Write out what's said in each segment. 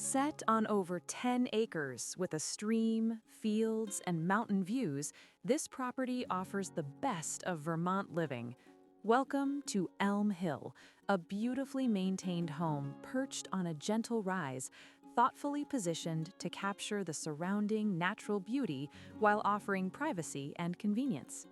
Set on over 10 acres with a stream, fields, and mountain views, this property offers the best of Vermont living. Welcome to Elm Hill, a beautifully maintained home perched on a gentle rise, thoughtfully positioned to capture the surrounding natural beauty while offering privacy and convenience.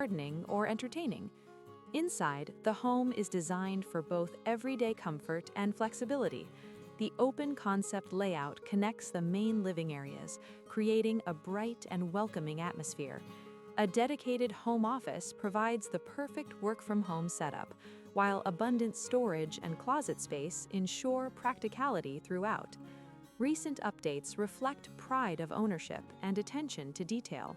Gardening or entertaining. Inside, the home is designed for both everyday comfort and flexibility. The open concept layout connects the main living areas, creating a bright and welcoming atmosphere. A dedicated home office provides the perfect work-from-home setup, while abundant storage and closet space ensure practicality throughout. Recent updates reflect pride of ownership and attention to detail.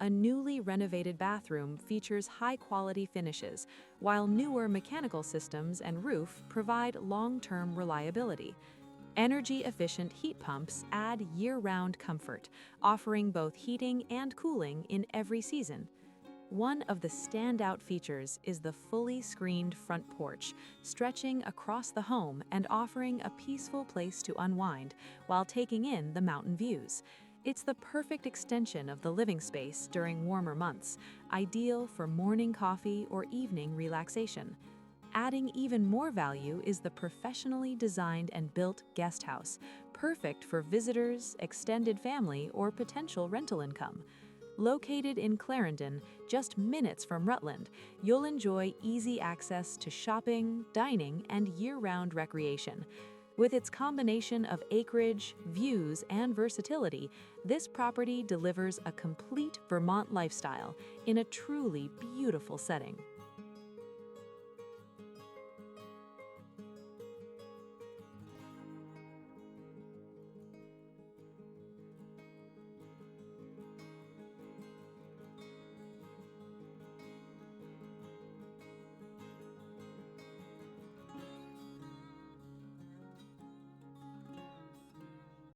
A newly renovated bathroom features high-quality finishes, while newer mechanical systems and roof provide long-term reliability. Energy-efficient heat pumps add year-round comfort, offering both heating and cooling in every season. One of the standout features is the fully screened front porch, stretching across the home and offering a peaceful place to unwind while taking in the mountain views. It's the perfect extension of the living space during warmer months, ideal for morning coffee or evening relaxation. Adding even more value is the professionally designed and built guest house, perfect for visitors, extended family, or potential rental income. Located in Clarendon, just minutes from Rutland, you'll enjoy easy access to shopping, dining, and year-round recreation. With its combination of acreage, views, and versatility, this property delivers a complete Vermont lifestyle in a truly beautiful setting.